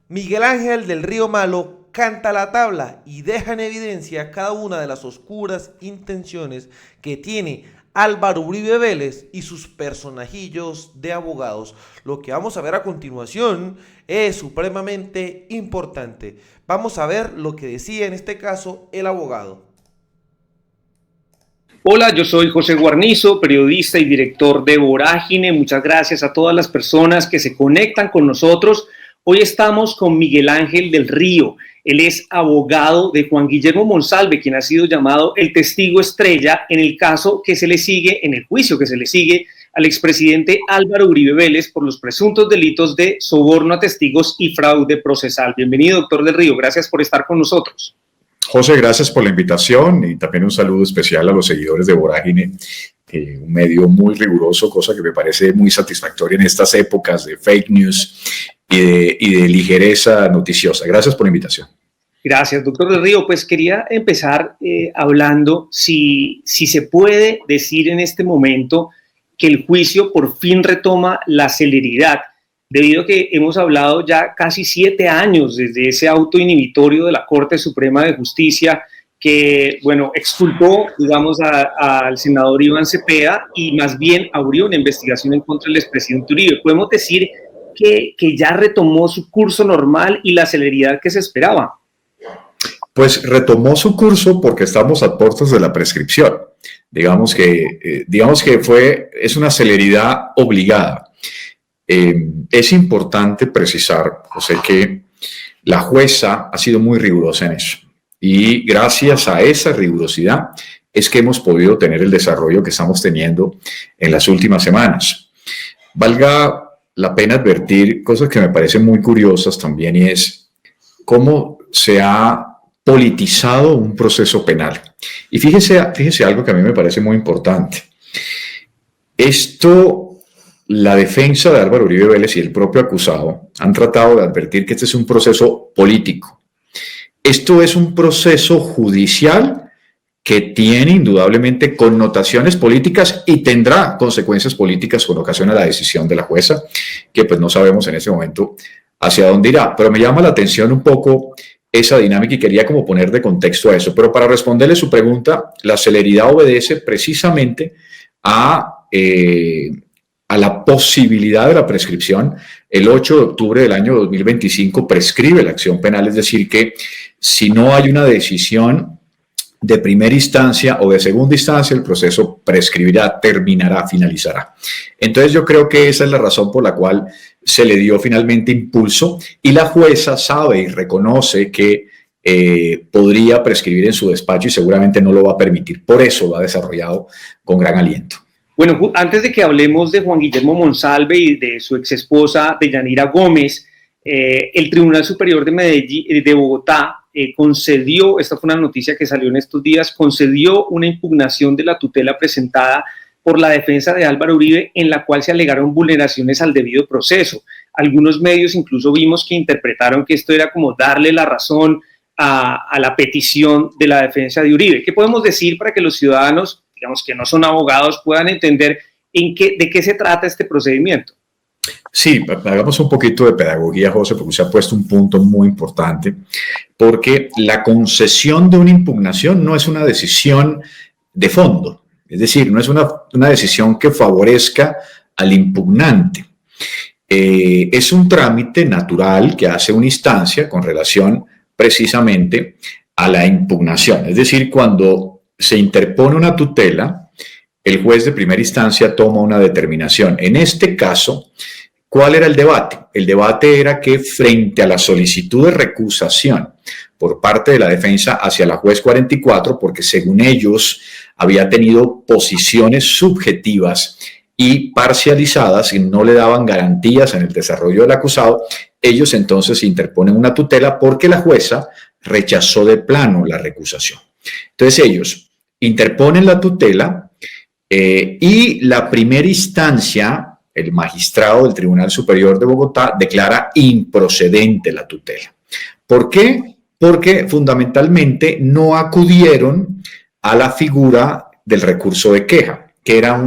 Miguel Ángel del Río Malo canta la tabla y deja en evidencia cada una de las oscuras intenciones que tiene Álvaro Uribe Vélez y sus personajillos de abogados. Lo que vamos a ver a continuación es supremamente importante. Vamos a ver lo que decía en este caso el abogado. Hola, yo soy José Guarnizo, periodista y director de Vorágine. Muchas gracias a todas las personas que se conectan con nosotros. Hoy estamos con Miguel Ángel del Río. Él es abogado de Juan Guillermo Monsalve, quien ha sido llamado el testigo estrella en el caso que se le sigue, en el juicio que se le sigue al expresidente Álvaro Uribe Vélez por los presuntos delitos de soborno a testigos y fraude procesal. Bienvenido, doctor del Río. Gracias por estar con nosotros. José, gracias por la invitación y también un saludo especial a los seguidores de Vorágine, un medio muy riguroso, cosa que me parece muy satisfactoria en estas épocas de fake news y de ligereza noticiosa. Gracias por la invitación. Gracias, doctor del Río. Pues quería empezar hablando si se puede decir en este momento que el juicio por fin retoma la celeridad, debido a que hemos hablado ya casi 7 años desde ese auto inhibitorio de la Corte Suprema de Justicia que, bueno, exculpó, digamos, al senador Iván Cepeda y más bien abrió una investigación en contra del expresidente Uribe. Podemos decir que ya retomó su curso normal y la celeridad que se esperaba. Pues retomó su curso porque estamos a puertas de la prescripción. Digamos que es una celeridad obligada. Es importante precisar, José, que la jueza ha sido muy rigurosa en eso. Y gracias a esa rigurosidad es que hemos podido tener el desarrollo que estamos teniendo en las últimas semanas. Valga la pena advertir cosas que me parecen muy curiosas también, y es cómo se ha politizado un proceso penal. Y fíjese algo que a mí me parece muy importante. La defensa de Álvaro Uribe Vélez y el propio acusado han tratado de advertir que este es un proceso político. Esto es un proceso judicial que tiene indudablemente connotaciones políticas y tendrá consecuencias políticas con ocasión a la decisión de la jueza, que pues no sabemos en ese momento hacia dónde irá. Pero me llama la atención un poco esa dinámica y quería como poner de contexto a eso. Pero para responderle su pregunta, la celeridad obedece precisamente a la posibilidad de la prescripción. El 8 de octubre del año 2025 prescribe la acción penal, es decir, que si no hay una decisión de primera instancia o de segunda instancia, el proceso prescribirá, terminará, finalizará. Entonces yo creo que esa es la razón por la cual se le dio finalmente impulso y la jueza sabe y reconoce que podría prescribir en su despacho y seguramente no lo va a permitir. Por eso lo ha desarrollado con gran aliento. Bueno, antes de que hablemos de Juan Guillermo Monsalve y de su exesposa Deyanira Gómez, el Tribunal Superior de Medellín, de Bogotá concedió, esta fue una noticia que salió en estos días, concedió una impugnación de la tutela presentada por la defensa de Álvaro Uribe en la cual se alegaron vulneraciones al debido proceso. Algunos medios incluso vimos que interpretaron que esto era como darle la razón a la petición de la defensa de Uribe. ¿Qué podemos decir para que los ciudadanos, digamos, que no son abogados, puedan entender de qué se trata este procedimiento? Sí, hagamos un poquito de pedagogía, José, porque usted ha puesto un punto muy importante, porque la concesión de una impugnación no es una decisión de fondo, es decir, no es una decisión que favorezca al impugnante. Es un trámite natural que hace una instancia con relación precisamente a la impugnación, es decir, cuando se interpone una tutela, el juez de primera instancia toma una determinación. En este caso, ¿cuál era el debate? El debate era que frente a la solicitud de recusación por parte de la defensa hacia la juez 44, porque según ellos había tenido posiciones subjetivas y parcializadas y no le daban garantías en el desarrollo del acusado, ellos entonces interponen una tutela porque la jueza rechazó de plano la recusación. Entonces ellos interponen la tutela y la primera instancia, el magistrado del Tribunal Superior de Bogotá, declara improcedente la tutela. ¿Por qué? Porque fundamentalmente no acudieron a la figura del recurso de queja, que era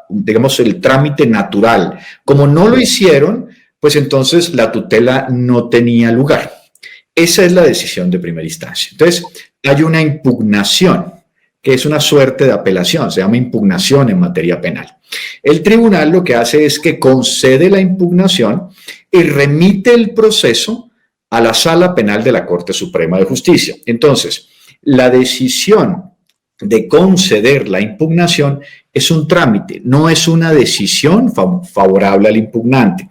digamos, el trámite natural. Como no lo hicieron, pues entonces la tutela no tenía lugar. Esa es la decisión de primera instancia. Entonces, hay una impugnación, que es una suerte de apelación, se llama impugnación en materia penal. El tribunal lo que hace es que concede la impugnación y remite el proceso a la Sala Penal de la Corte Suprema de Justicia. Entonces, la decisión de conceder la impugnación es un trámite, no es una decisión favorable al impugnante.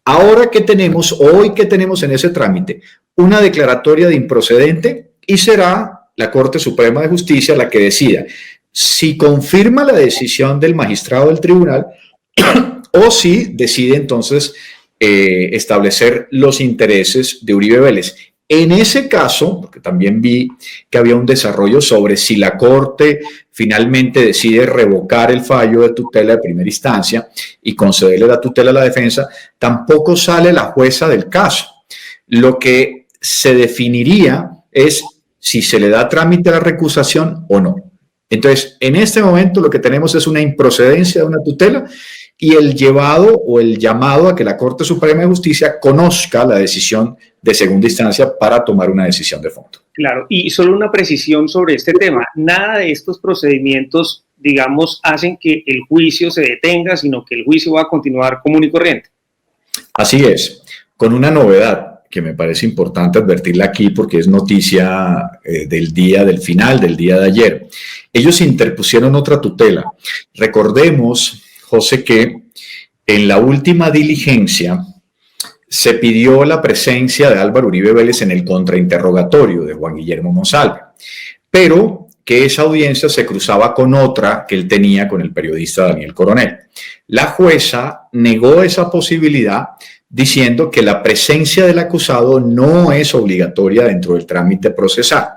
Ahora que tenemos, hoy que tenemos en ese trámite, una declaratoria de improcedente y será la Corte Suprema de Justicia la que decida si confirma la decisión del magistrado del tribunal o si decide entonces establecer los intereses de Uribe Vélez. En ese caso, porque también vi que había un desarrollo sobre si la Corte finalmente decide revocar el fallo de tutela de primera instancia y concederle la tutela a la defensa, tampoco sale la jueza del caso. Lo que se definiría es si se le da trámite a la recusación o no. Entonces, en este momento lo que tenemos es una improcedencia de una tutela y el llevado o el llamado a que la Corte Suprema de Justicia conozca la decisión de segunda instancia para tomar una decisión de fondo. Claro, y solo una precisión sobre este tema. Nada de estos procedimientos, digamos, hacen que el juicio se detenga, sino que el juicio va a continuar común y corriente. Así es, con una novedad que me parece importante advertirla aquí porque es noticia del final, del día de ayer. Ellos interpusieron otra tutela. Recordemos, José, que en la última diligencia se pidió la presencia de Álvaro Uribe Vélez en el contrainterrogatorio de Juan Guillermo Monsalve, pero que esa audiencia se cruzaba con otra que él tenía con el periodista Daniel Coronel. La jueza negó esa posibilidad diciendo que la presencia del acusado no es obligatoria dentro del trámite procesal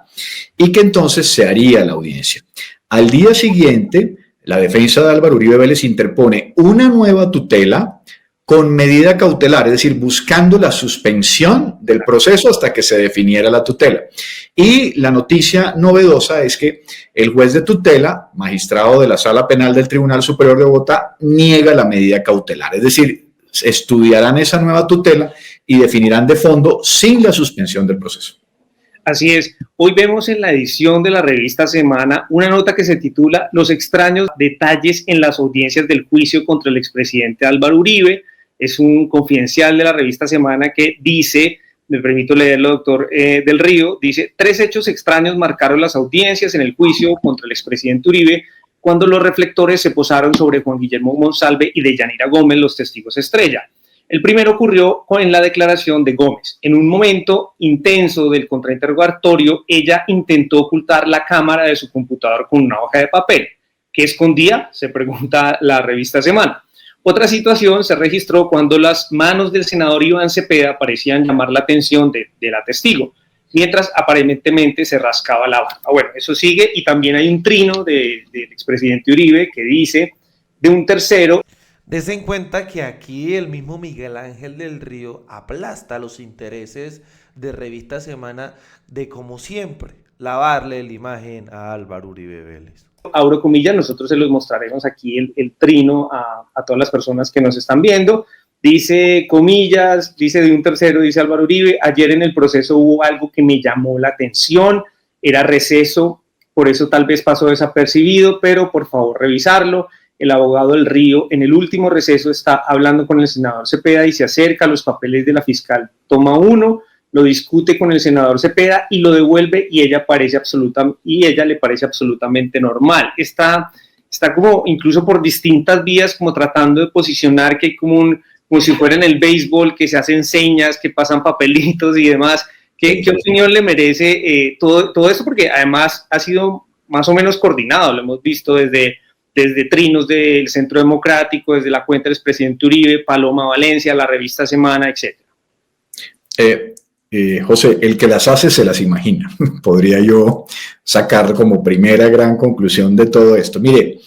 y que entonces se haría la audiencia. Al día siguiente, la defensa de Álvaro Uribe Vélez interpone una nueva tutela con medida cautelar, es decir, buscando la suspensión del proceso hasta que se definiera la tutela. Y la noticia novedosa es que el juez de tutela, magistrado de la Sala Penal del Tribunal Superior de Bogotá, niega la medida cautelar, es decir, estudiarán esa nueva tutela y definirán de fondo sin la suspensión del proceso. Así es. Hoy vemos en la edición de la revista Semana una nota que se titula Los extraños detalles en las audiencias del juicio contra el expresidente Álvaro Uribe. Es un confidencial de la revista Semana que dice, me permito leerlo, doctor del Río, dice: 3 hechos extraños marcaron las audiencias en el juicio contra el expresidente Uribe cuando los reflectores se posaron sobre Juan Guillermo Monsalve y Deyanira Gómez, los testigos estrella. El primero ocurrió en la declaración de Gómez. En un momento intenso del contrainterrogatorio, ella intentó ocultar la cámara de su computador con una hoja de papel. ¿Qué escondía?, se pregunta la revista Semana. Otra situación se registró cuando las manos del senador Iván Cepeda parecían llamar la atención de la testigo, mientras aparentemente se rascaba la barba. Bueno, eso sigue, y también hay un trino del expresidente Uribe que dice de un tercero. Des en cuenta que aquí el mismo Miguel Ángel del Río aplasta los intereses de Revista Semana de, como siempre, lavarle la imagen a Álvaro Uribe Vélez. Abro comillas, nosotros se los mostraremos aquí el trino a todas las personas que nos están viendo. Dice, comillas, dice de un tercero, dice Álvaro Uribe: ayer en el proceso hubo algo que me llamó la atención, era receso, por eso tal vez pasó desapercibido, pero por favor revisarlo. El abogado del Río en el último receso está hablando con el senador Cepeda y se acerca a los papeles de la fiscal, toma uno, lo discute con el senador Cepeda y lo devuelve, y ella le parece absolutamente normal. Está como incluso por distintas vías como tratando de posicionar que hay como si fuera en el béisbol, que se hacen señas, que pasan papelitos y demás. ¿Qué opinión le merece todo esto? Porque además ha sido más o menos coordinado, lo hemos visto desde trinos del Centro Democrático, desde la cuenta del expresidente Uribe, Paloma Valencia, la revista Semana, etc. José, el que las hace se las imagina. Podría yo sacar como primera gran conclusión de todo esto. Mire,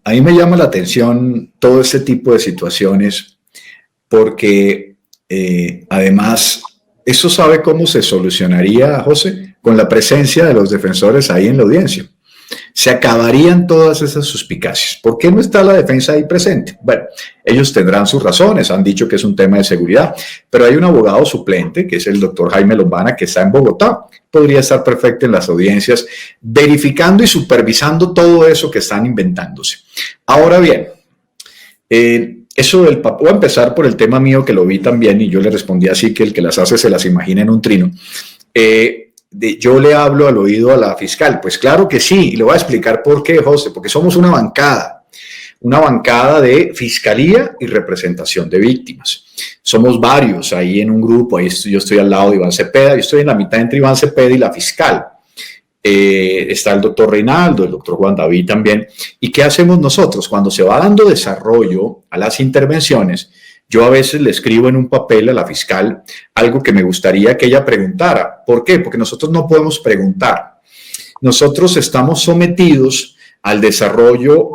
a mí me llama la atención todo este tipo de situaciones porque además, ¿eso sabe cómo se solucionaría, José? Con la presencia de los defensores ahí en la audiencia. se acabarían todas esas suspicacias. ¿Por qué no está la defensa ahí presente? Bueno, ellos tendrán sus razones, han dicho que es un tema de seguridad, pero hay un abogado suplente, que es el doctor Jaime Lombana, que está en Bogotá. Podría estar perfecto en las audiencias, verificando y supervisando todo eso que están inventándose. Ahora bien, eso del voy a empezar por el tema mío, que lo vi también, y yo le respondí así, que el que las hace se las imagina en un trino. Yo le hablo al oído a la fiscal. Pues claro que sí, y le voy a explicar por qué, José, porque somos una bancada de fiscalía y representación de víctimas. Somos varios ahí en un grupo, ahí yo estoy al lado de Iván Cepeda, yo estoy en la mitad entre Iván Cepeda y la fiscal. Está el doctor Reinaldo, el doctor Juan David también. ¿Y qué hacemos nosotros? Cuando se va dando desarrollo a las intervenciones, yo a veces le escribo en un papel a la fiscal algo que me gustaría que ella preguntara. ¿Por qué? Porque nosotros no podemos preguntar. Nosotros estamos sometidos al desarrollo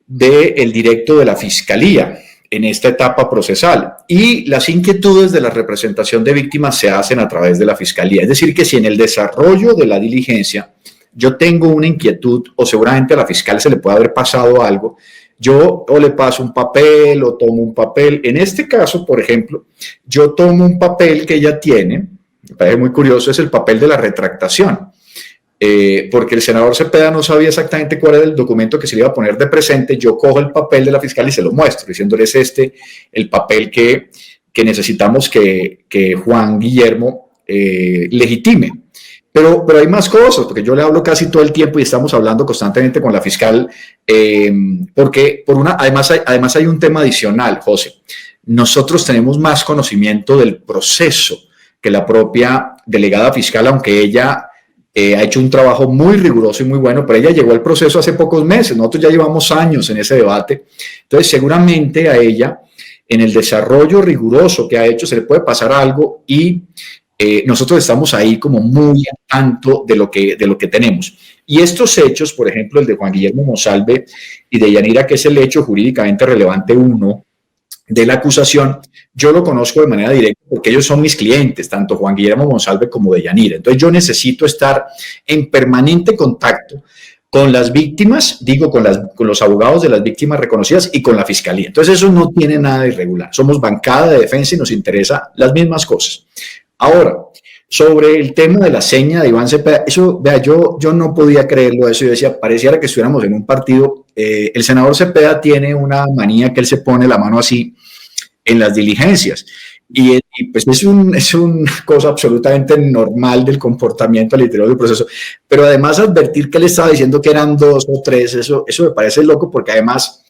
del directo de la fiscalía en esta etapa procesal, y las inquietudes de la representación de víctimas se hacen a través de la fiscalía. Es decir, que si en el desarrollo de la diligencia yo tengo una inquietud, o seguramente a la fiscal se le puede haber pasado algo, yo o le paso un papel o tomo un papel. En este caso, por ejemplo, yo tomo un papel que ella tiene, me parece muy curioso, es el papel de la retractación. Porque el senador Cepeda no sabía exactamente cuál era el documento que se le iba a poner de presente. Yo cojo el papel de la fiscal y se lo muestro, diciéndole: es este el papel que necesitamos que Juan Guillermo legitime. Pero hay más cosas, porque yo le hablo casi todo el tiempo y estamos hablando constantemente con la fiscal, porque además hay un tema adicional, José. Nosotros tenemos más conocimiento del proceso que la propia delegada fiscal, aunque ella ha hecho un trabajo muy riguroso y muy bueno, pero ella llegó al proceso hace pocos meses. Nosotros ya llevamos años en ese debate. Entonces, seguramente a ella, en el desarrollo riguroso que ha hecho, se le puede pasar algo, y nosotros estamos ahí como muy al tanto de lo que tenemos. Y estos hechos, por ejemplo, el de Juan Guillermo Monsalve y de Yanira, que es el hecho jurídicamente relevante 1 de la acusación, yo lo conozco de manera directa porque ellos son mis clientes, tanto Juan Guillermo Monsalve como de Yanira. Entonces yo necesito estar en permanente contacto con las víctimas, con los abogados de las víctimas reconocidas y con la fiscalía. Entonces eso no tiene nada de irregular. Somos bancada de defensa y nos interesa las mismas cosas. Ahora, sobre el tema de la seña de Iván Cepeda, eso, vea, yo no podía creerlo eso. Yo decía, pareciera que estuviéramos en un partido. El senador Cepeda tiene una manía que él se pone la mano así en las diligencias, y pues es una cosa absolutamente normal del comportamiento al interior del proceso, pero además advertir que él estaba diciendo que eran 2 o 3, eso me parece loco, porque además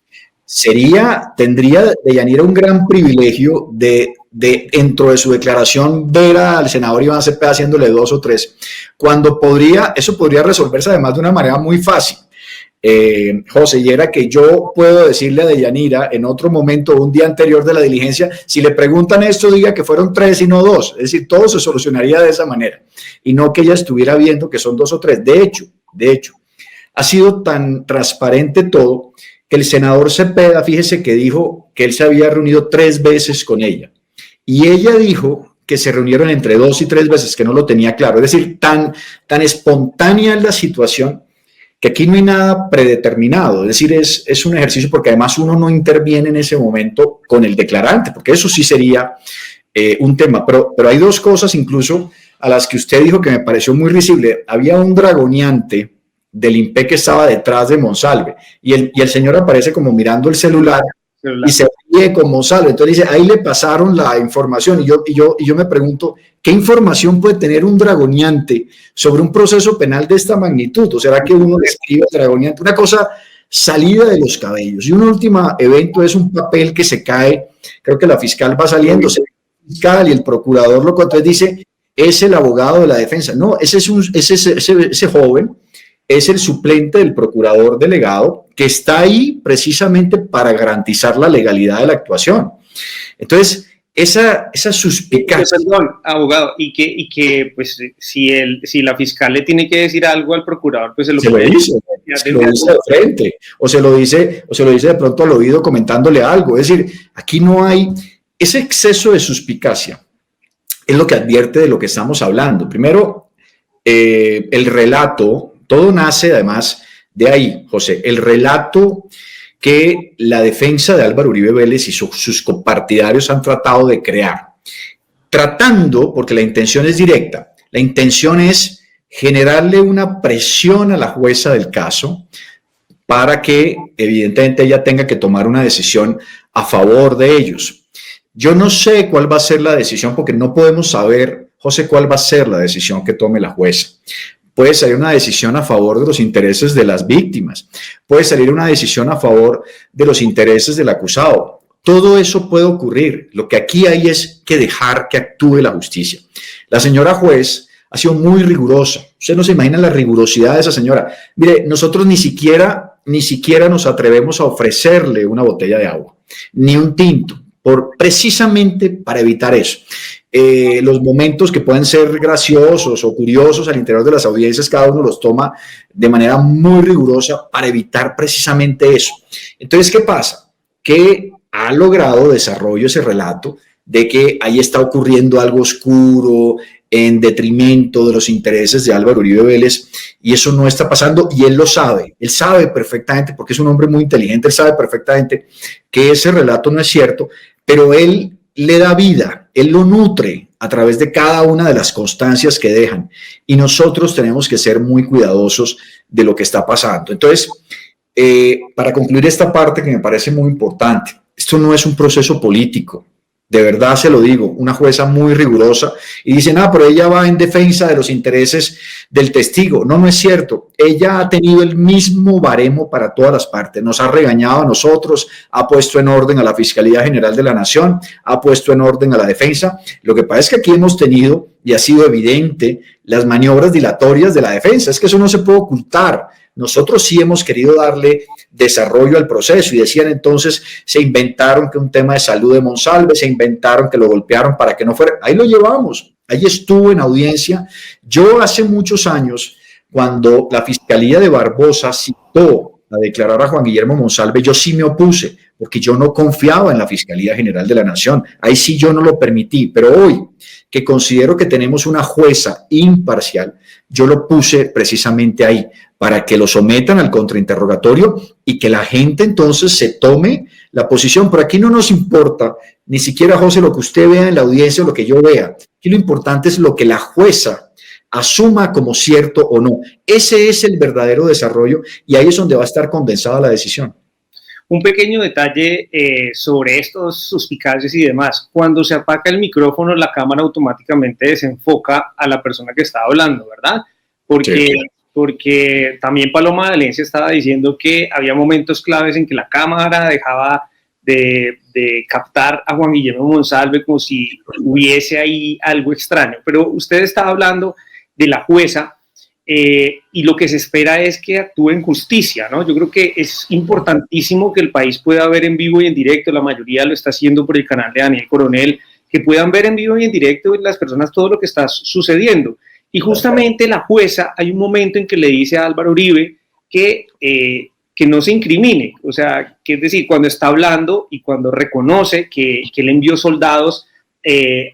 tendría de Yanira un gran privilegio de dentro de su declaración ver al senador Iván Cepeda haciéndole 2 o 3, cuando eso podría resolverse además de una manera muy fácil. José, y era que yo puedo decirle a Deyanira en otro momento, un día anterior de la diligencia, si le preguntan esto, diga que fueron 3 y no 2. Es decir, todo se solucionaría de esa manera, y no que ella estuviera viendo que son 2 o 3. De hecho, ha sido tan transparente todo que el senador Cepeda, fíjese que dijo que él se había reunido 3 veces con ella, y ella dijo que se reunieron entre 2 y 3 veces, que no lo tenía claro. Es decir, tan espontánea es la situación, que aquí no hay nada predeterminado. Es decir, es un ejercicio, porque además uno no interviene en ese momento con el declarante, porque eso sí sería un tema. Pero hay 2 cosas incluso a las que usted dijo que me pareció muy risible. Había un dragoneante del INPE que estaba detrás de Monsalve, y el señor aparece como mirando el celular y se ríe con Monsalve. Entonces dice, ahí le pasaron la información, y yo me pregunto, ¿qué información puede tener un dragoneante sobre un proceso penal de esta magnitud? ¿O será que uno le escribe al dragoneante? Una cosa salida de los cabellos. Y un último evento es un papel que se cae, creo que la fiscal va saliendo, el fiscal y el procurador lo entonces dice, es el abogado de la defensa. No, ese joven es el suplente del procurador delegado, que está ahí precisamente para garantizar la legalidad de la actuación. Entonces, esa suspicacia. Perdón, abogado, y que pues si la fiscal le tiene que decir algo al procurador, pues se lo dice de frente, o se lo dice de pronto al oído comentándole algo. Es decir, aquí no hay ese exceso de suspicacia. Es lo que advierte de lo que estamos hablando. Primero, el relato, todo nace además De ahí, José, el relato que la defensa de Álvaro Uribe Vélez y sus copartidarios han tratado de crear, porque la intención es directa, la intención es generarle una presión a la jueza del caso para que evidentemente ella tenga que tomar una decisión a favor de ellos. Yo no sé cuál va a ser la decisión porque no podemos saber, José, cuál va a ser la decisión que tome la jueza. Puede salir una decisión a favor de los intereses de las víctimas, puede salir una decisión a favor de los intereses del acusado. Todo eso puede ocurrir. Lo que aquí hay es que dejar que actúe la justicia. La señora juez ha sido muy rigurosa. Usted no se imagina la rigurosidad de esa señora. Mire, nosotros ni siquiera nos atrevemos a ofrecerle una botella de agua, ni un tinto, precisamente para evitar eso. Los momentos que pueden ser graciosos o curiosos al interior de las audiencias, cada uno los toma de manera muy rigurosa para evitar precisamente eso. Entonces, ¿qué pasa? Que ha logrado desarrollo ese relato de que ahí está ocurriendo algo oscuro en detrimento de los intereses de Álvaro Uribe Vélez, y eso no está pasando, y él lo sabe. Él sabe perfectamente, porque es un hombre muy inteligente, él sabe perfectamente que ese relato no es cierto, pero él le da vida, él lo nutre a través de cada una de las constancias que dejan, y nosotros tenemos que ser muy cuidadosos de lo que está pasando. Entonces, para concluir esta parte que me parece muy importante, esto no es un proceso político, de verdad se lo digo, una jueza muy rigurosa, y dicen, pero ella va en defensa de los intereses del testigo. No es cierto. Ella ha tenido el mismo baremo para todas las partes, nos ha regañado a nosotros, ha puesto en orden a la Fiscalía General de la Nación, ha puesto en orden a la defensa. Lo que pasa es que aquí hemos tenido, y ha sido evidente, las maniobras dilatorias de la defensa, es que eso no se puede ocultar. Nosotros sí hemos querido darle desarrollo al proceso, y decían entonces, se inventaron que un tema de salud de Monsalve, se inventaron que lo golpearon para que no fuera. Ahí lo llevamos, ahí estuvo en audiencia. Yo hace muchos años, cuando la Fiscalía de Barbosa citó a declarar a Juan Guillermo Monsalve, yo sí me opuse, porque yo no confiaba en la Fiscalía General de la Nación. Ahí sí yo no lo permití, pero hoy, que considero que tenemos una jueza imparcial, yo lo puse precisamente ahí, para que lo sometan al contrainterrogatorio y que la gente entonces se tome la posición. Por aquí no nos importa, ni siquiera, José, lo que usted vea en la audiencia o lo que yo vea. Aquí lo importante es lo que la jueza asuma como cierto o no. Ese es el verdadero desarrollo, y ahí es donde va a estar condensada la decisión. Un pequeño detalle sobre estos suspicacias y demás. Cuando se apaga el micrófono, la cámara automáticamente desenfoca a la persona que está hablando, ¿verdad? Porque también Paloma Valencia estaba diciendo que había momentos claves en que la cámara dejaba de captar a Juan Guillermo Monsalve como si hubiese ahí algo extraño. Pero usted estaba hablando de la jueza, y lo que se espera es que actúe en justicia, ¿no? Yo creo que es importantísimo que el país pueda ver en vivo y en directo, la mayoría lo está haciendo por el canal de Daniel Coronel, que puedan ver en vivo y en directo las personas todo lo que está sucediendo. Y justamente la jueza, hay un momento en que le dice a Álvaro Uribe que no se incrimine, o sea, que es decir, cuando está hablando y cuando reconoce que él envió soldados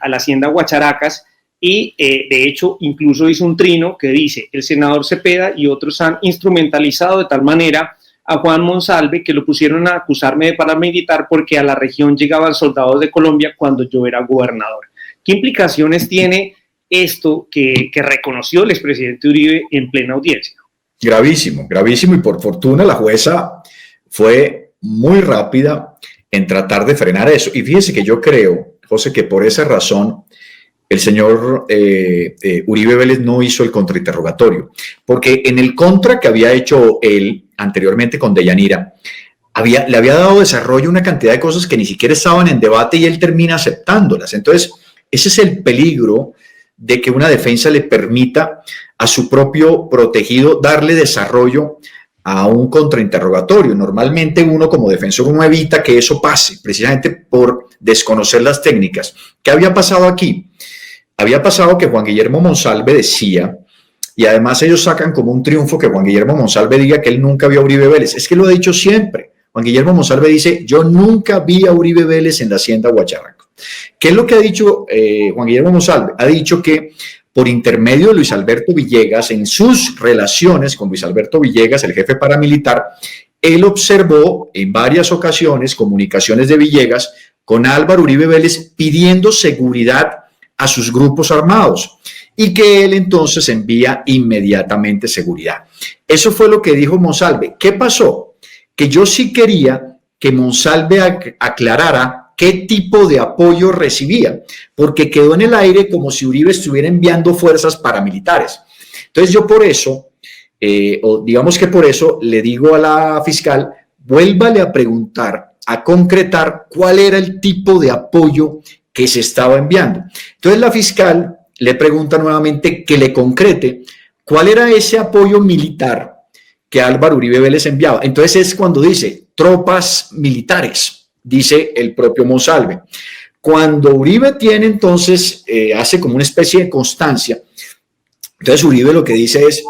a la hacienda Guacharacas, y de hecho incluso hizo un trino que dice: el senador Cepeda y otros han instrumentalizado de tal manera a Juan Monsalve que lo pusieron a acusarme de paramilitar porque a la región llegaban soldados de Colombia cuando yo era gobernador. ¿Qué implicaciones tiene esto que reconoció el expresidente Uribe en plena audiencia? Gravísimo, gravísimo, y por fortuna la jueza fue muy rápida en tratar de frenar eso. Y fíjese que yo creo, José, que por esa razón el señor Uribe Vélez no hizo el contrainterrogatorio, porque en el contra que había hecho él anteriormente con Deyanira, le había dado desarrollo a una cantidad de cosas que ni siquiera estaban en debate, y él termina aceptándolas. Entonces, ese es el peligro de que una defensa le permita a su propio protegido darle desarrollo a un contrainterrogatorio. Normalmente uno como defensor uno evita que eso pase, precisamente por desconocer las técnicas. ¿Qué había pasado aquí? Había pasado que Juan Guillermo Monsalve decía, y además ellos sacan como un triunfo que Juan Guillermo Monsalve diga que él nunca vio a Uribe Vélez. Es que lo ha dicho siempre. Juan Guillermo Monsalve dice: yo nunca vi a Uribe Vélez en la hacienda Guacharraco. ¿Qué es lo que ha dicho Juan Guillermo Monsalve? Ha dicho que por intermedio de Luis Alberto Villegas, en sus relaciones con Luis Alberto Villegas, el jefe paramilitar, él observó en varias ocasiones comunicaciones de Villegas con Álvaro Uribe Vélez pidiendo seguridad a sus grupos armados y que él entonces envía inmediatamente seguridad. Eso fue lo que dijo Monsalve. ¿Qué pasó? Que yo sí quería que Monsalve aclarara qué tipo de apoyo recibía, porque quedó en el aire como si Uribe estuviera enviando fuerzas paramilitares. Entonces yo por eso, o digamos que por eso le digo a la fiscal, vuélvale a preguntar, a concretar cuál era el tipo de apoyo que se estaba enviando. Entonces la fiscal le pregunta nuevamente que le concrete cuál era ese apoyo militar que Álvaro Uribe Vélez enviaba. Entonces es cuando dice tropas militares, dice el propio Monsalve. Cuando Uribe tiene entonces, hace como una especie de constancia, entonces Uribe lo que dice es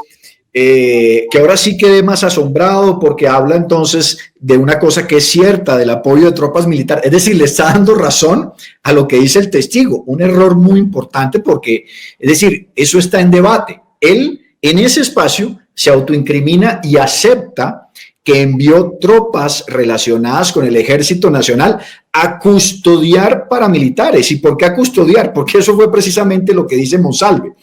que ahora sí quedé más asombrado porque habla entonces de una cosa que es cierta, del apoyo de tropas militares, es decir, le está dando razón a lo que dice el testigo, un error muy importante porque, es decir, eso está en debate. Él en ese espacio se autoincrimina y acepta que envió tropas relacionadas con el Ejército Nacional a custodiar paramilitares. ¿Y por qué a custodiar? Porque eso fue precisamente lo que dice Monsalve.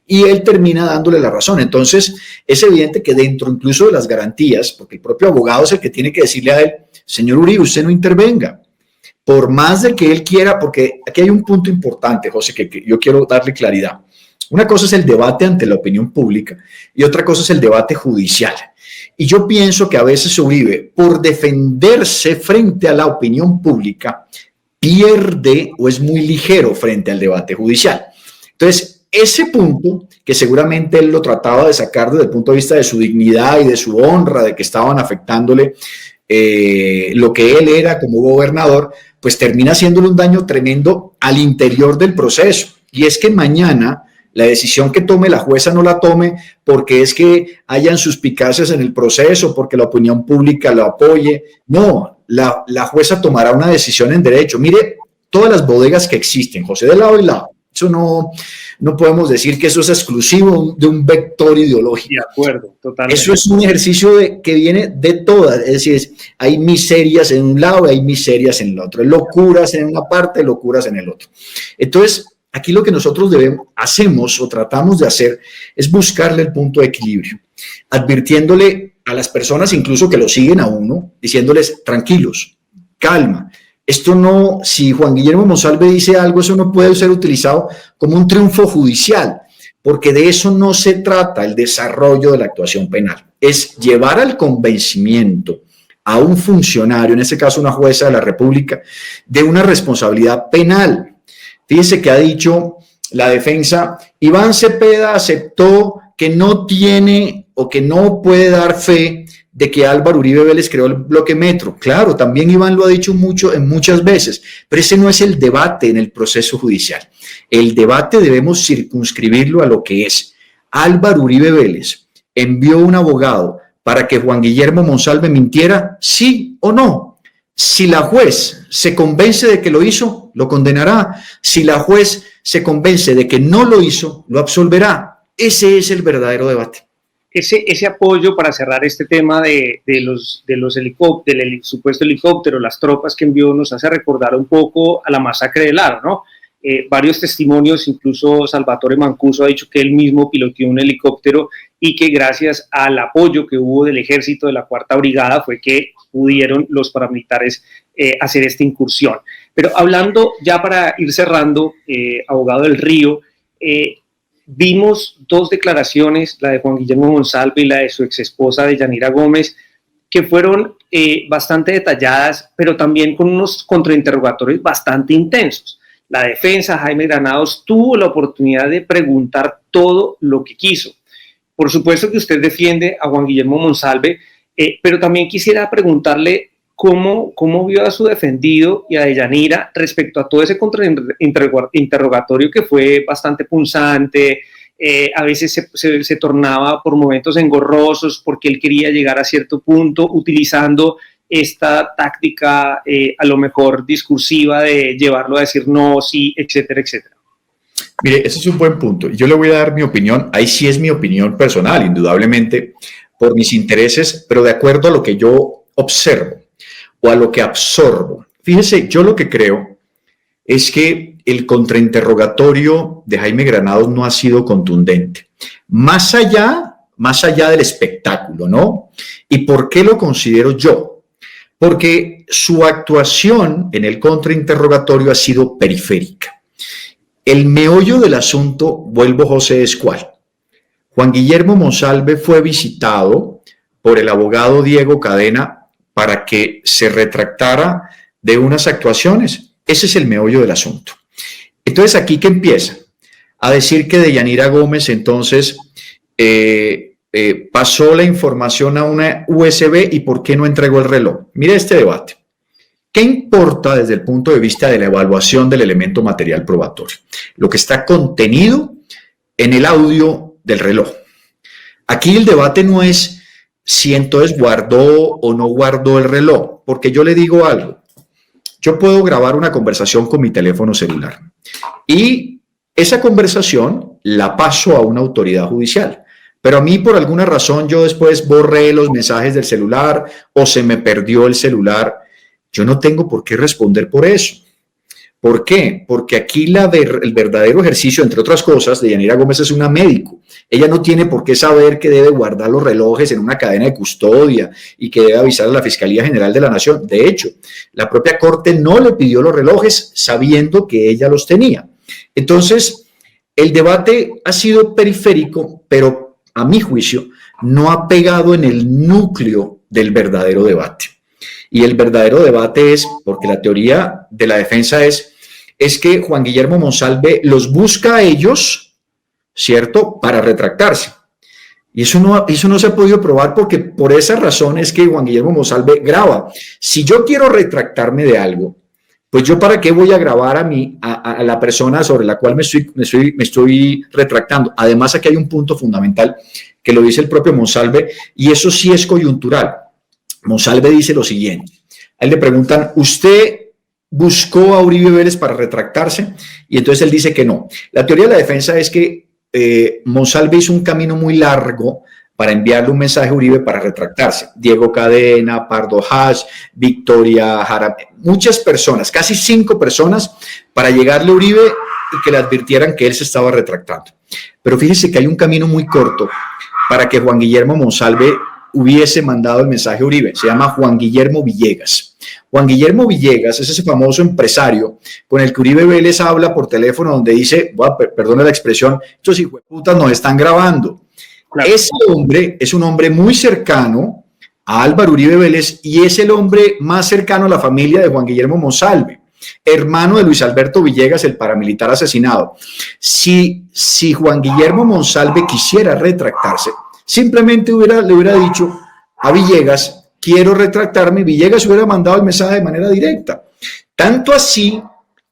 Y él termina dándole la razón. Entonces, es evidente que dentro incluso de las garantías, porque el propio abogado es el que tiene que decirle a él, señor Uribe, usted no intervenga. Por más de que él quiera, porque aquí hay un punto importante, José, que yo quiero darle claridad. Una cosa es el debate ante la opinión pública y otra cosa es el debate judicial. Y yo pienso que a veces Uribe, por defenderse frente a la opinión pública, pierde o es muy ligero frente al debate judicial. Entonces, ese punto, que seguramente él lo trataba de sacar desde el punto de vista de su dignidad y de su honra, de que estaban afectándole lo que él era como gobernador, pues termina haciéndole un daño tremendo al interior del proceso. Y es que mañana la decisión que tome la jueza no la tome porque es que hayan suspicacias en el proceso, porque la opinión pública lo apoye. No, la jueza tomará una decisión en derecho. Mire todas las bodegas que existen, José, de lado y lado. Eso no podemos decir que eso es exclusivo de un vector ideológico. De acuerdo, totalmente. Eso es un ejercicio que viene de todas. Es decir, hay miserias en un lado y hay miserias en el otro. Locuras en una parte, locuras en el otro. Entonces, aquí lo que nosotros hacemos o tratamos de hacer es buscarle el punto de equilibrio, advirtiéndole a las personas incluso que lo siguen a uno, diciéndoles tranquilos, calma. Esto no, si Juan Guillermo Monsalve dice algo, eso no puede ser utilizado como un triunfo judicial, porque de eso no se trata el desarrollo de la actuación penal. Es llevar al convencimiento a un funcionario, en este caso una jueza de la República, de una responsabilidad penal. Fíjense que ha dicho la defensa, Iván Cepeda aceptó que no tiene o que no puede dar fe de que Álvaro Uribe Vélez creó el bloque Metro. Claro, también Iván lo ha dicho muchas veces, pero ese no es el debate en el proceso judicial. El debate debemos circunscribirlo a lo que es. Álvaro Uribe Vélez envió un abogado para que Juan Guillermo Monsalve mintiera, sí o no. Si la juez se convence de que lo hizo, lo condenará. Si la juez se convence de que no lo hizo, lo absolverá. Ese es el verdadero debate. Ese apoyo, para cerrar este tema del supuesto helicóptero, las tropas que envió, nos hace recordar un poco a la masacre de Laro, ¿no? Varios testimonios, incluso Salvatore Mancuso ha dicho que él mismo piloteó un helicóptero y que gracias al apoyo que hubo del ejército de la Cuarta Brigada fue que pudieron los paramilitares hacer esta incursión. Pero hablando, ya para ir cerrando, abogado del Río, vimos dos declaraciones, la de Juan Guillermo Monsalve y la de su exesposa de Yanira Gómez, que fueron bastante detalladas, pero también con unos contrainterrogatorios bastante intensos. La defensa, Jaime Granados, tuvo la oportunidad de preguntar todo lo que quiso. Por supuesto que usted defiende a Juan Guillermo Monsalve, pero también quisiera preguntarle cómo vio a su defendido y a Deyanira respecto a todo ese contrainterrogatorio que fue bastante punzante, a veces se tornaba por momentos engorrosos porque él quería llegar a cierto punto utilizando esta táctica a lo mejor discursiva de llevarlo a decir no, sí, etcétera, etcétera. Mire, ese es un buen punto. Yo le voy a dar mi opinión. Ahí sí es mi opinión personal, indudablemente, por mis intereses, pero de acuerdo a lo que yo observo o a lo que absorbo. Fíjese, yo lo que creo es que el contrainterrogatorio de Jaime Granados no ha sido contundente. Más allá del espectáculo, ¿no? ¿Y por qué lo considero yo? Porque su actuación en el contrainterrogatorio ha sido periférica. El meollo del asunto, vuelvo, José, es cuál. Juan Guillermo Monsalve fue visitado por el abogado Diego Cadena para que se retractara de unas actuaciones. Ese es el meollo del asunto. Entonces, aquí que empieza a decir que Deyanira Gómez entonces pasó la información a una USB y por qué no entregó el reloj. Mire este debate. ¿Qué importa desde el punto de vista de la evaluación del elemento material probatorio? Lo que está contenido en el audio del reloj. Aquí el debate no es si entonces guardó o no guardó el reloj, porque yo le digo algo. Yo puedo grabar una conversación con mi teléfono celular y esa conversación la paso a una autoridad judicial. Pero a mí, por alguna razón, yo después borré los mensajes del celular o se me perdió el celular. Yo no tengo por qué responder por eso. ¿Por qué? Porque aquí el verdadero ejercicio, entre otras cosas, de Deyanira Gómez es una médico. Ella no tiene por qué saber que debe guardar los relojes en una cadena de custodia y que debe avisar a la Fiscalía General de la Nación. De hecho, la propia Corte no le pidió los relojes sabiendo que ella los tenía. Entonces, el debate ha sido periférico, pero a mi juicio no ha pegado en el núcleo del verdadero debate. Y el verdadero debate es, porque la teoría de la defensa es que Juan Guillermo Monsalve los busca a ellos, ¿cierto?, para retractarse. Y eso no se ha podido probar porque por esa razón es que Juan Guillermo Monsalve graba. Si yo quiero retractarme de algo, pues yo para qué voy a grabar a la persona sobre la cual me estoy retractando. Además, aquí hay un punto fundamental que lo dice el propio Monsalve y eso sí es coyuntural. Monsalve dice lo siguiente. A él le preguntan, ¿usted buscó a Uribe Vélez para retractarse? Y entonces él dice que no. La teoría de la defensa es que Monsalve hizo un camino muy largo para enviarle un mensaje a Uribe para retractarse. Diego Cadena, Pardo Hash, Victoria Jara, muchas personas, casi 5 personas, para llegarle a Uribe y que le advirtieran que él se estaba retractando. Pero fíjese que hay un camino muy corto para que Juan Guillermo Monsalve hubiese mandado el mensaje a Uribe. Se llama Juan Guillermo Villegas. Juan Guillermo Villegas es ese famoso empresario con el que Uribe Vélez habla por teléfono donde dice, bueno, perdone la expresión, estos hijueputas nos están grabando. Claro. Ese hombre es un hombre muy cercano a Álvaro Uribe Vélez y es el hombre más cercano a la familia de Juan Guillermo Monsalve, hermano de Luis Alberto Villegas, el paramilitar asesinado. Si Juan Guillermo Monsalve quisiera retractarse, simplemente le hubiera dicho a Villegas, quiero retractarme, y Villegas hubiera mandado el mensaje de manera directa. Tanto así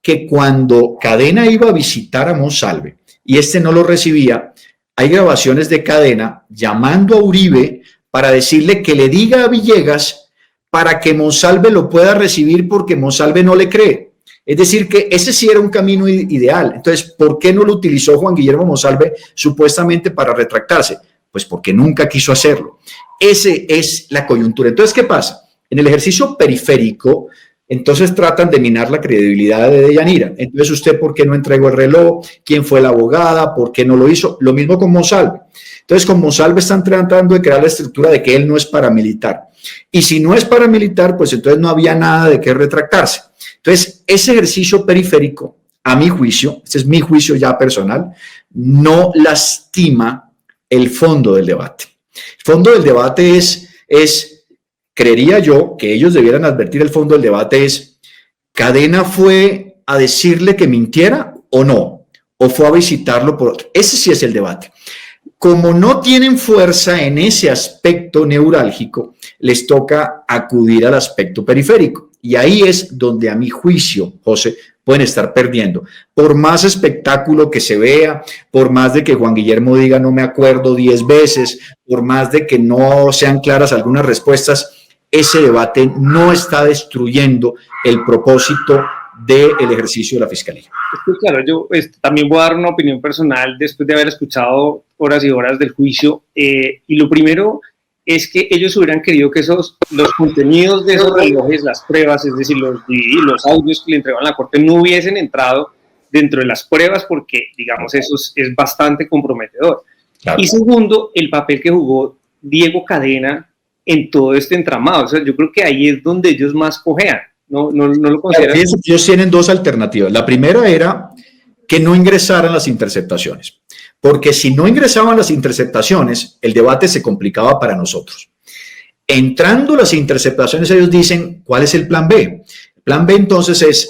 que cuando Cadena iba a visitar a Monsalve y este no lo recibía, hay grabaciones de Cadena llamando a Uribe para decirle que le diga a Villegas para que Monsalve lo pueda recibir porque Monsalve no le cree. Es decir, que ese sí era un camino ideal. Entonces, ¿por qué no lo utilizó Juan Guillermo Monsalve supuestamente para retractarse? Pues porque nunca quiso hacerlo. Esa es la coyuntura. Entonces, ¿qué pasa? En el ejercicio periférico, entonces tratan de minar la credibilidad de Deyanira. Entonces, ¿usted por qué no entregó el reloj? ¿Quién fue la abogada? ¿Por qué no lo hizo? Lo mismo con Monsalve. Entonces, con Monsalve están tratando de crear la estructura de que él no es paramilitar. Y si no es paramilitar, pues entonces no había nada de qué retractarse. Entonces, ese ejercicio periférico, a mi juicio, este es mi juicio ya personal, no lastima el fondo del debate. El fondo del debate es, creería yo, que ellos debieran advertir el fondo del debate es, ¿Cadena fue a decirle que mintiera o no? ¿O fue a visitarlo por otro? Ese sí es el debate. Como no tienen fuerza en ese aspecto neurálgico, les toca acudir al aspecto periférico. Y ahí es donde, a mi juicio, José, pueden estar perdiendo. Por más espectáculo que se vea, por más de que Juan Guillermo diga no me acuerdo 10 veces, por más de que no sean claras algunas respuestas, ese debate no está destruyendo el propósito del ejercicio de la fiscalía. Claro, yo también voy a dar una opinión personal después de haber escuchado horas y horas del juicio, y lo primero es que ellos hubieran querido que los contenidos de esos relojes, las pruebas, es decir, los DVD, los audios que le entregaban a la corte, no hubiesen entrado dentro de las pruebas, porque, digamos, eso es bastante comprometedor. Claro. Y segundo, el papel que jugó Diego Cadena en todo este entramado. O sea, yo creo que ahí es donde ellos más cojean. No lo consideran. Claro, ellos tienen dos alternativas. La primera era que no ingresaran las interceptaciones, porque si no ingresaban las interceptaciones, el debate se complicaba para nosotros. Entrando las interceptaciones, ellos dicen, ¿cuál es el plan B? El plan B entonces es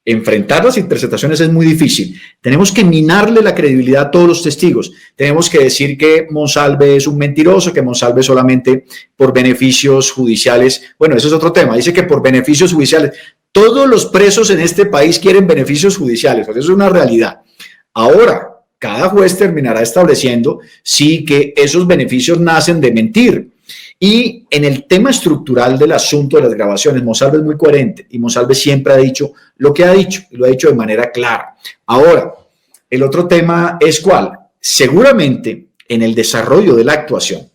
enfrentar las interceptaciones, es muy difícil. Tenemos que minarle la credibilidad a todos los testigos. Tenemos que decir que Monsalve es un mentiroso, que Monsalve solamente por beneficios judiciales. Bueno, eso es otro tema. Dice que por beneficios judiciales. Todos los presos en este país quieren beneficios judiciales. Pues eso es una realidad. Ahora, cada juez terminará estableciendo si que esos beneficios nacen de mentir. Y en el tema estructural del asunto de las grabaciones, Monsalve es muy coherente y Monsalve siempre ha dicho lo que ha dicho y lo ha dicho de manera clara. Ahora, el otro tema es ¿cuál? Seguramente en el desarrollo de la actuación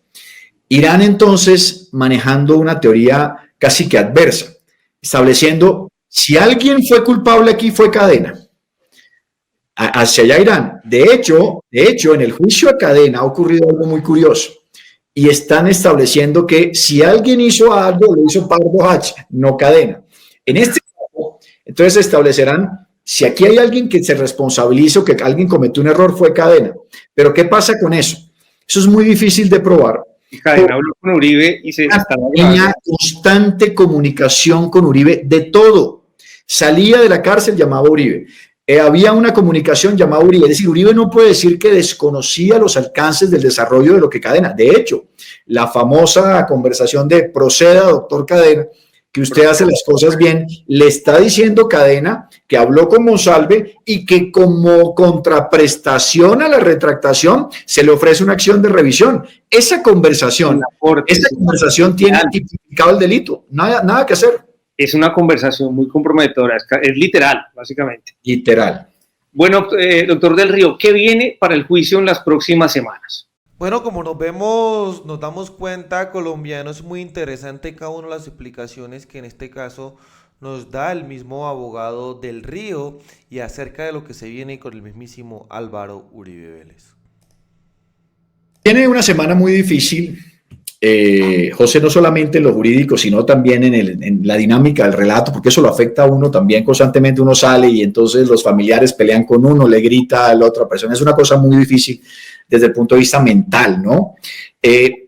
irán entonces manejando una teoría casi que adversa, estableciendo si alguien fue culpable aquí fue Cadena. Hacia allá irán. De hecho, en el juicio a Cadena ha ocurrido algo muy curioso. Y están estableciendo que si alguien hizo algo, lo hizo Pardo Hatch, no Cadena. En este caso, entonces establecerán si aquí hay alguien que se responsabilice o que alguien cometió un error, fue Cadena. Pero ¿qué pasa con eso? Eso es muy difícil de probar. Y Cadena habló con Uribe y se tenía constante comunicación con Uribe de todo. Salía de la cárcel, llamaba a Uribe. Había una comunicación llamada Uribe, es decir, Uribe no puede decir que desconocía los alcances del desarrollo de lo que Cadena. De hecho, la famosa conversación de proceda, doctor Cadena, que usted hace las cosas bien, le está diciendo Cadena que habló con Monsalve y que como contraprestación a la retractación se le ofrece una acción de revisión. Esa conversación tiene tipificado el delito, nada que hacer. Es una conversación muy comprometedora, es literal, básicamente. Literal. Bueno, doctor Del Río, ¿qué viene para el juicio en las próximas semanas? Bueno, como nos damos cuenta, colombiano, es muy interesante cada una de las explicaciones que en este caso nos da el mismo abogado Del Río y acerca de lo que se viene con el mismísimo Álvaro Uribe Vélez. Tiene una semana muy difícil. José, no solamente en lo jurídico, sino también en la dinámica del relato, porque eso lo afecta a uno también constantemente. Uno sale y entonces los familiares pelean con uno, le grita a la otra persona. Es una cosa muy difícil desde el punto de vista mental, ¿no?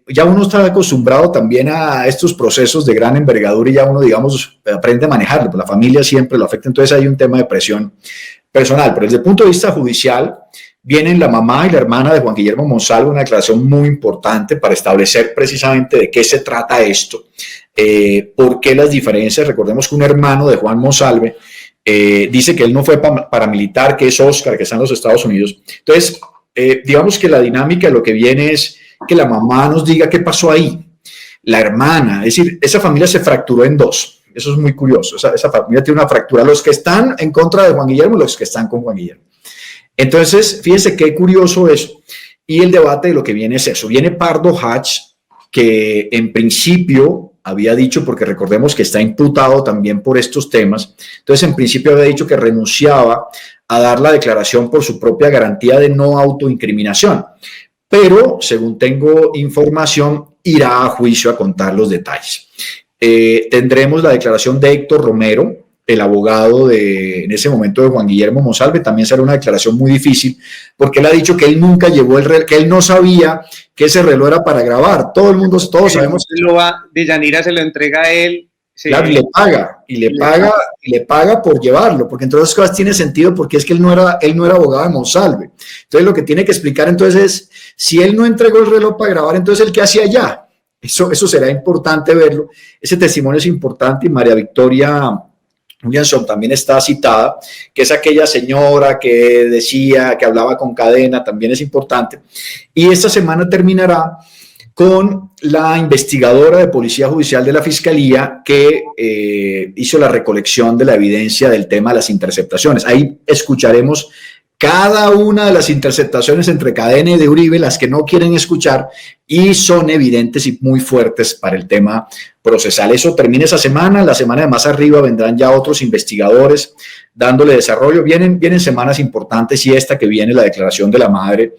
Ya uno está acostumbrado también a estos procesos de gran envergadura y ya uno, digamos, aprende a manejarlo, pues la familia siempre lo afecta, entonces hay un tema de presión personal. Pero desde el punto de vista judicial, vienen la mamá y la hermana de Juan Guillermo Monsalve, una declaración muy importante para establecer precisamente de qué se trata esto, por qué las diferencias. Recordemos que un hermano de Juan Monsalve dice que él no fue paramilitar, que es Oscar, que está en los Estados Unidos. Entonces, digamos que la dinámica de lo que viene es que la mamá nos diga qué pasó ahí. La hermana, es decir, esa familia se fracturó en dos. Eso es muy curioso. Esa familia tiene una fractura. Los que están en contra de Juan Guillermo y los que están con Juan Guillermo. Entonces, fíjense qué curioso eso. Y el debate de lo que viene es eso. Viene Pardo Hatch, que en principio había dicho, porque recordemos que está imputado también por estos temas, entonces en principio había dicho que renunciaba a dar la declaración por su propia garantía de no autoincriminación. Pero, según tengo información, irá a juicio a contar los detalles. Tendremos la declaración de Héctor Romero, el abogado en ese momento de Juan Guillermo Monsalve. También será una declaración muy difícil, porque él ha dicho que él nunca llevó el reloj, que él no sabía que ese reloj era para grabar. Todos sabemos. De Yanira se lo entrega a él. Sí. Claro, y le paga por llevarlo, porque entre otras cosas tiene sentido, porque es que él no era abogado de Monsalve. Entonces lo que tiene que explicar entonces es, si él no entregó el reloj para grabar, entonces ¿el qué hacía allá? Eso será importante verlo. Ese testimonio es importante y María Victoria Williamson también está citada, que es aquella señora que decía que hablaba con Cadena, también es importante. Y esta semana terminará con la investigadora de Policía Judicial de la Fiscalía que hizo la recolección de la evidencia del tema de las interceptaciones. Ahí escucharemos cada una de las interceptaciones entre Cadena y de Uribe, las que no quieren escuchar, y son evidentes y muy fuertes para el tema procesal. Eso termina esa semana, la semana de más arriba vendrán ya otros investigadores dándole desarrollo. Vienen semanas importantes y esta que viene, la declaración de la madre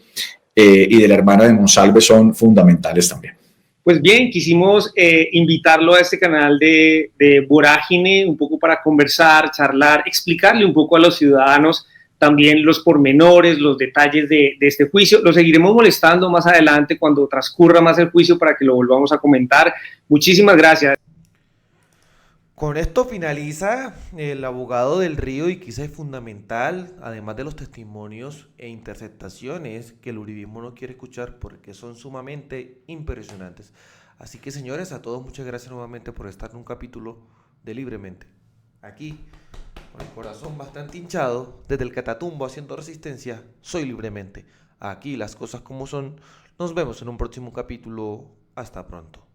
y de la hermana de Monsalve, son fundamentales también. Pues bien, quisimos invitarlo a este canal de Vorágine, un poco para conversar, charlar, explicarle un poco a los ciudadanos también los pormenores, los detalles de este juicio. Lo seguiremos molestando más adelante cuando transcurra más el juicio para que lo volvamos a comentar. Muchísimas gracias. Con esto finaliza el abogado del Río y quizás es fundamental, además de los testimonios e interceptaciones que el uribismo no quiere escuchar porque son sumamente impresionantes. Así que señores, a todos muchas gracias nuevamente por estar en un capítulo de Libremente. Aquí, con el corazón bastante hinchado, desde el Catatumbo haciendo resistencia, soy Libremente. Aquí las cosas como son. Nos vemos en un próximo capítulo. Hasta pronto.